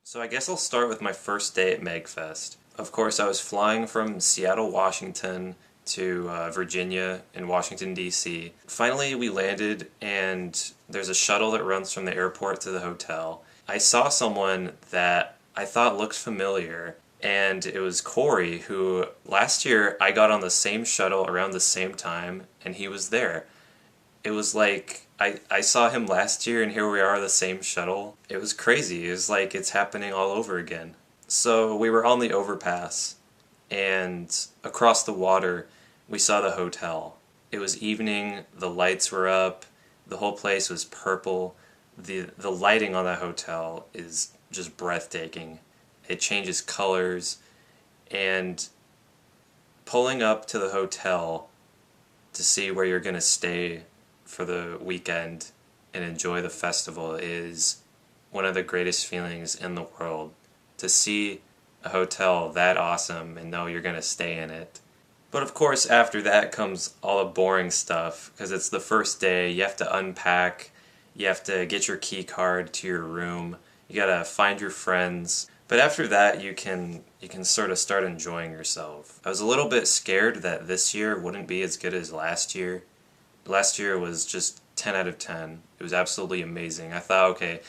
So I guess I'll start with my first day at MegFest. Of course, I was flying from Seattle, Washington to Virginia and Washington, D.C. Finally, we landed, and there's a shuttle that runs from the airport to the hotel. I saw someone that I thought looked familiar, and it was Corey, who last year I got on the same shuttle around the same time, and he was there. It was like I saw him last year and here we are, the same shuttle. It was crazy. It was like it's happening all over again. So we were on the overpass, and across the water we saw the hotel. It was evening, the lights were up, the whole place was purple. The lighting on that hotel is just breathtaking. It changes colors, and pulling up to the hotel to see where you're gonna stay for the weekend and enjoy the festival is one of the greatest feelings in the world. To see a hotel that awesome and know you're going to stay in it. But of course after that comes all the boring stuff, because it's the first day. You have to unpack, you have to get your key card to your room, you gotta find your friends. But after that you can sort of start enjoying yourself. I was a little bit scared that this year wouldn't be as good as last year. Last year was just 10 out of 10. It was absolutely amazing. I thought, okay,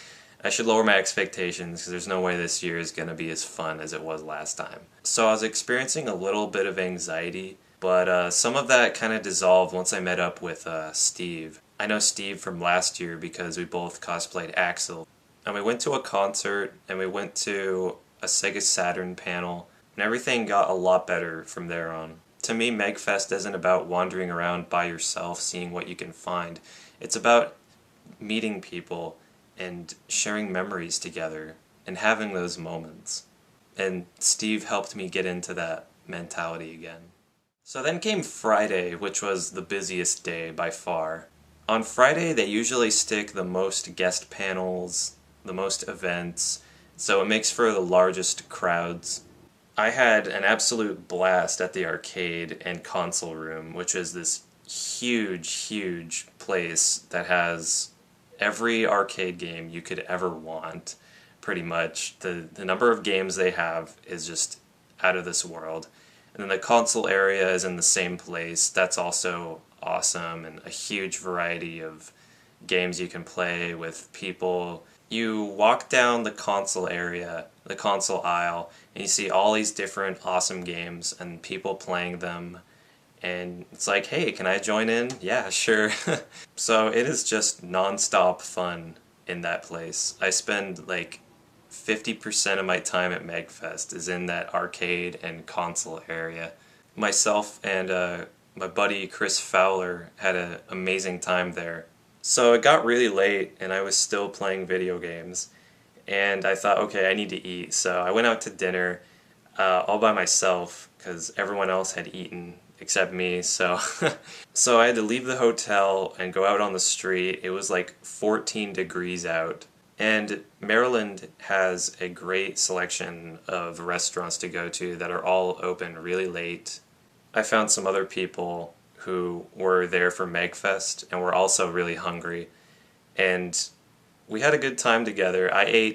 I should lower my expectations because there's no way this year is going to be as fun as it was last time. So I was experiencing a little bit of anxiety, but some of that kind of dissolved once I met up with Steve. I know Steve from last year because we both cosplayed Axel. And we went to a concert, and we went to a Sega Saturn panel, and everything got a lot better from there on. To me, MegFest isn't about wandering around by yourself, seeing what you can find. It's about meeting people and sharing memories together and having those moments. And Steve helped me get into that mentality again. So then came Friday, which was the busiest day by far. On Friday, they usually stick the most guest panels, the most events, so it makes for the largest crowds. I had an absolute blast at the arcade and console room, which is this huge place that has every arcade game you could ever want, pretty much. The number of games they have is just out of this world. And then the console area is in the same place. That's also awesome, and a huge variety of games you can play with people. You walk down the console area, the console aisle, and you see all these different awesome games and people playing them, and it's like, hey, can I join in? Yeah, sure. So it is just non-stop fun in that place. I spend like 50% of my time at MegFest is in that arcade and console area. Myself and my buddy Chris Fowler had an amazing time there. So it got really late and I was still playing video games, and I thought, okay, I need to eat. So I went out to dinner all by myself because everyone else had eaten except me. So so I had to leave the hotel and go out on the street. It was like 14 degrees out. And Maryland has a great selection of restaurants to go to that are all open really late. I found some other people who were there for MegFest and were also really hungry, and we had a good time together. I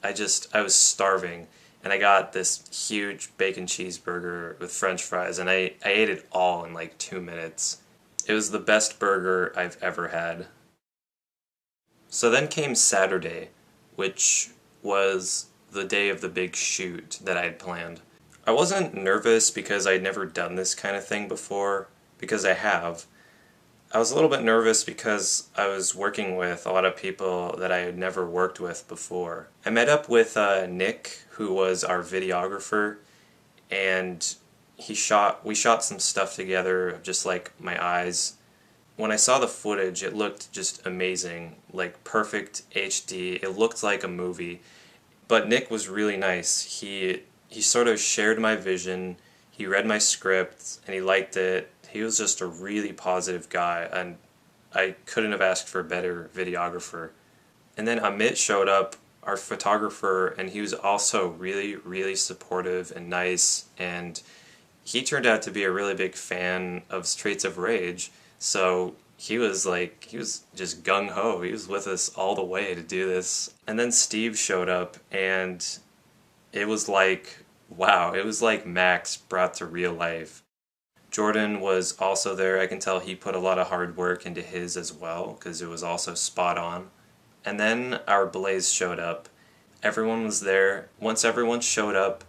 was starving, and I got this huge bacon cheeseburger with french fries, and I ate it all in like 2 minutes. It was the best burger I've ever had. So then came Saturday, which was the day of the big shoot that I had planned. I wasn't nervous because I'd never done this kind of thing before, because I have. I was a little bit nervous because I was working with a lot of people that I had never worked with before. I met up with Nick, who was our videographer, and we shot some stuff together of just like my eyes. When I saw the footage, it looked just amazing, like perfect HD. It looked like a movie. But Nick was really nice. He sort of shared my vision, he read my script, and he liked it. He was just a really positive guy, and I couldn't have asked for a better videographer. And then Amit showed up, our photographer, and he was also really supportive and nice, and he turned out to be a really big fan of Streets of Rage, so he was just gung-ho. He was with us all the way to do this. And then Steve showed up, and it was like, wow, it was like Max brought to real life. Jordan was also there. I can tell he put a lot of hard work into his as well, because it was also spot on. And then our Blaze showed up. Everyone was there. Once everyone showed up,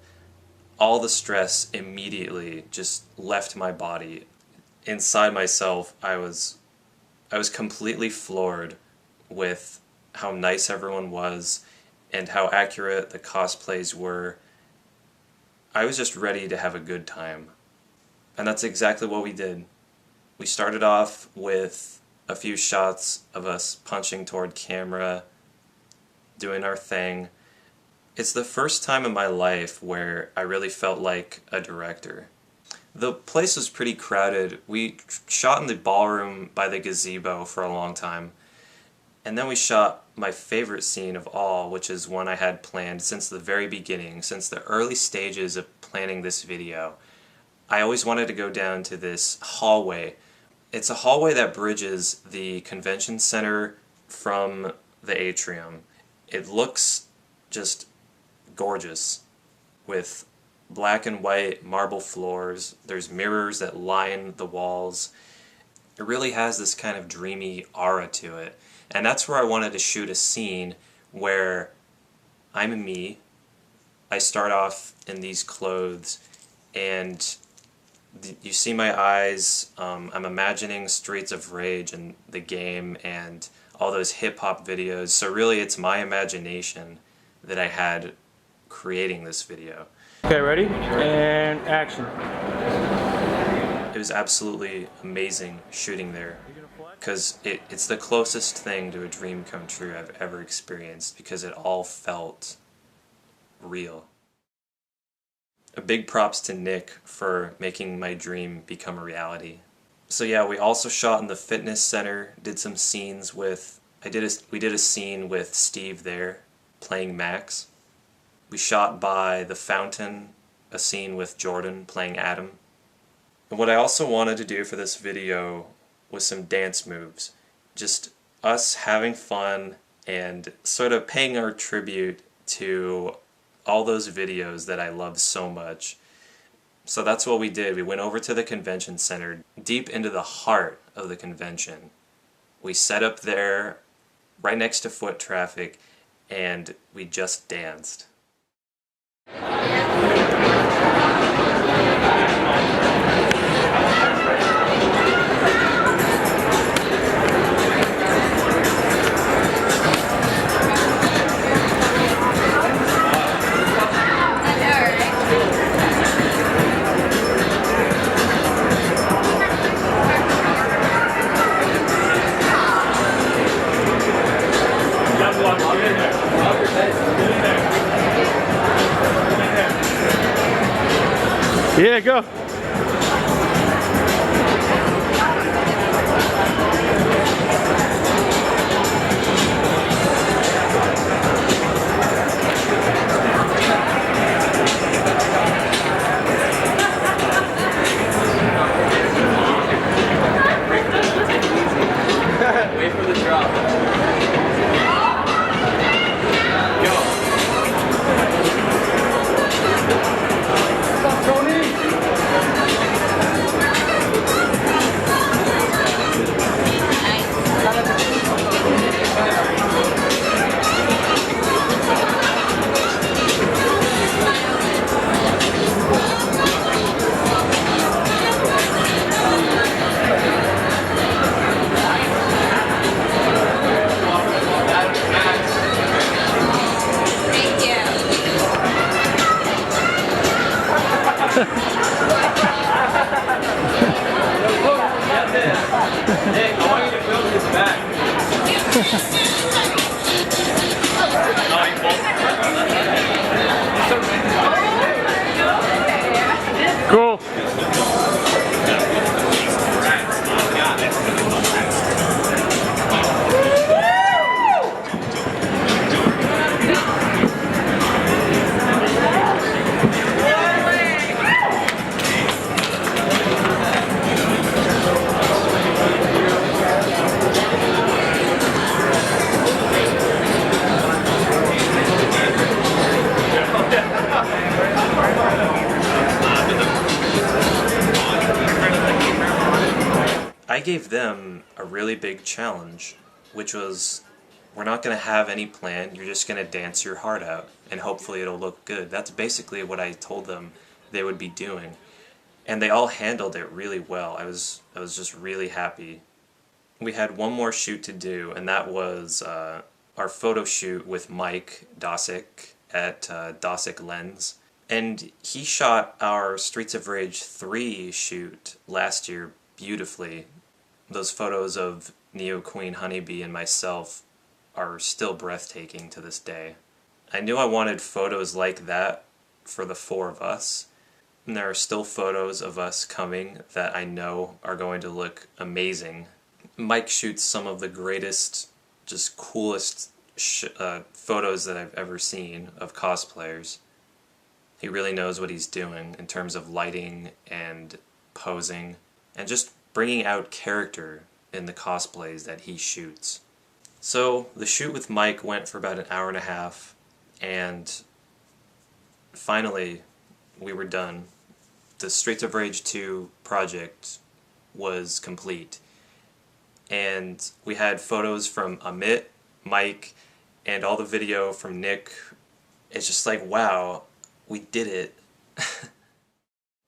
all the stress immediately just left my body. Inside myself, I was completely floored with how nice everyone was and how accurate the cosplays were. I was just ready to have a good time. And that's exactly what we did. We started off with a few shots of us punching toward camera, doing our thing. It's the first time in my life where I really felt like a director. The place was pretty crowded. We shot in the ballroom by the gazebo for a long time. And then we shot my favorite scene of all, which is one I had planned since the very beginning, since the early stages of planning this video. I always wanted to go down to this hallway. It's a hallway that bridges the convention center from the atrium. It looks just gorgeous with black and white marble floors. There's mirrors that line the walls. It really has this kind of dreamy aura to it. And that's where I wanted to shoot a scene where I'm me. I start off in these clothes and you see my eyes. I'm imagining Streets of Rage and the game and all those hip-hop videos. So really it's my imagination that I had creating this video. Okay, ready? And action. It was absolutely amazing shooting there because it's the closest thing to a dream come true I've ever experienced because it all felt real. A big props to Nick for making my dream become a reality. So yeah, we also shot in the fitness center, did some scenes with, we did a scene with Steve there playing Max. We shot by the fountain, a scene with Jordan playing Adam. And what I also wanted to do for this video was some dance moves. Just us having fun and sort of paying our tribute to all those videos that I love so much. So that's what we did. We went over to the convention center, deep into the heart of the convention. We set up there, right next to foot traffic, and we just danced. Yeah, go. Wait for the drop. Nick, I want you to film his back. Cool. gave them a really big challenge, which was, we're not going to have any plan, you're just going to dance your heart out, and hopefully it'll look good. That's basically what I told them they would be doing. And they all handled it really well. I was just really happy. We had one more shoot to do, and that was our photo shoot with Mike Dosick at Dosick Lens. And he shot our Streets of Rage 3 shoot last year beautifully. Those photos of Neo Queen Honeybee and myself are still breathtaking to this day. I knew I wanted photos like that for the four of us, and there are still photos of us coming that I know are going to look amazing. Mike shoots some of the greatest, just coolest photos that I've ever seen of cosplayers. He really knows what he's doing in terms of lighting and posing and just bringing out character in the cosplays that he shoots. So the shoot with Mike went for about an hour and a half, and finally we were done. The Streets of Rage 2 project was complete, and we had photos from Amit, Mike, and all the video from Nick. It's just like, wow, we did it.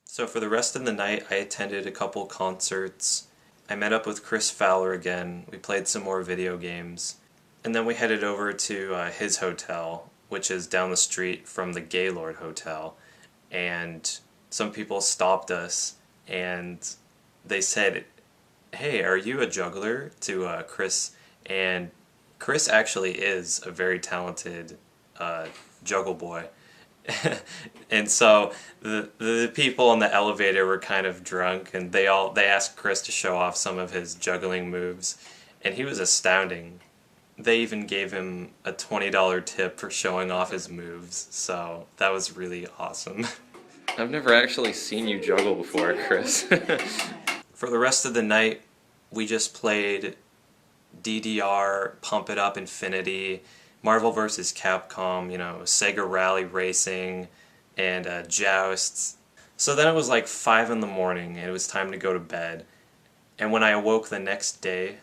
So for the rest of the night, I attended a couple concerts. I met up with Chris Fowler again. We played some more video games. And then we headed over to his hotel, which is down the street from the Gaylord Hotel. And some people stopped us and they said, "Hey, are you a juggler?" to Chris. And Chris actually is a very talented juggle boy. And so the people in the elevator were kind of drunk, and they asked Chris to show off some of his juggling moves, and he was astounding. They even gave him a $20 tip for showing off his moves, so that was really awesome. I've never actually seen you juggle before, Chris. For the rest of the night, we just played DDR, Pump It Up Infinity, Marvel vs. Capcom, Sega Rally Racing, and Jousts. So then it was like 5 in the morning, and it was time to go to bed. And when I awoke the next day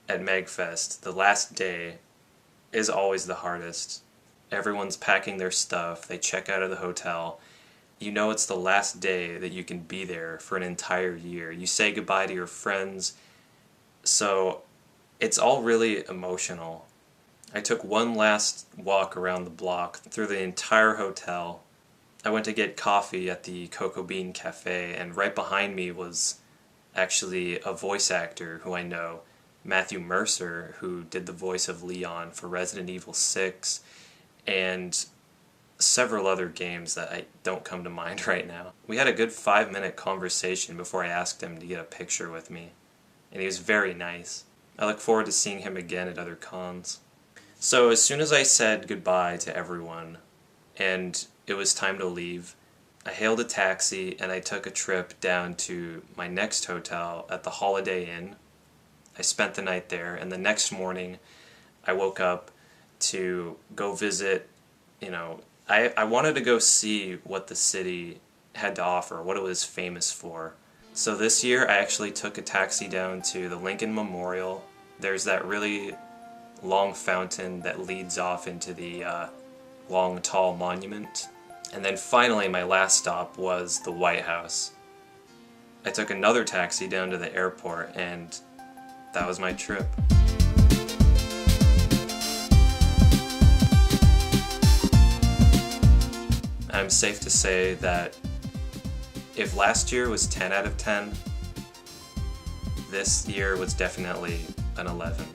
at MegFest, the last day is always the hardest. Everyone's packing their stuff, they check out of the hotel. You know it's the last day that you can be there for an entire year. You say goodbye to your friends, so it's all really emotional. I took one last walk around the block through the entire hotel. I went to get coffee at the Cocoa Bean Cafe, and right behind me was actually a voice actor who I know, Matthew Mercer, who did the voice of Leon for Resident Evil 6, and several other games that I don't come to mind right now. We had a good 5-minute conversation before I asked him to get a picture with me, and he was very nice. I look forward to seeing him again at other cons. So as soon as I said goodbye to everyone and it was time to leave, I hailed a taxi and I took a trip down to my next hotel at the Holiday Inn. I spent the night there, and the next morning I woke up to go visit, I wanted to go see what the city had to offer, what it was famous for. So this year I actually took a taxi down to the Lincoln Memorial. There's that really long fountain that leads off into the long, tall monument. And then finally, my last stop was the White House. I took another taxi down to the airport, and that was my trip. I'm safe to say that if last year was 10 out of 10, this year was definitely an 11.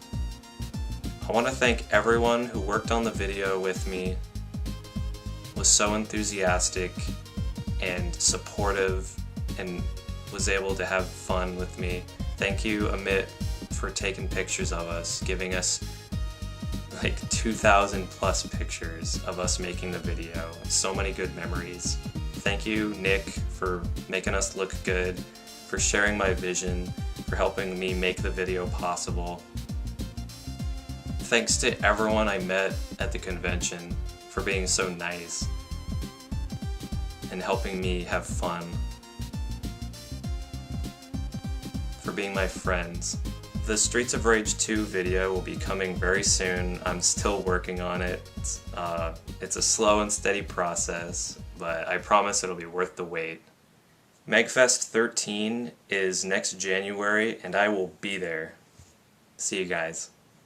I want to thank everyone who worked on the video with me, was so enthusiastic and supportive, and was able to have fun with me. Thank you, Amit, for taking pictures of us, giving us like 2,000 plus pictures of us making the video. So many good memories. Thank you, Nick, for making us look good, for sharing my vision, for helping me make the video possible. Thanks to everyone I met at the convention for being so nice and helping me have fun. for being my friends. The Streets of Rage 2 video will be coming very soon. I'm still working on it. It's a slow and steady process, but I promise it'll be worth the wait. MegFest 13 is next January, and I will be there. See you guys.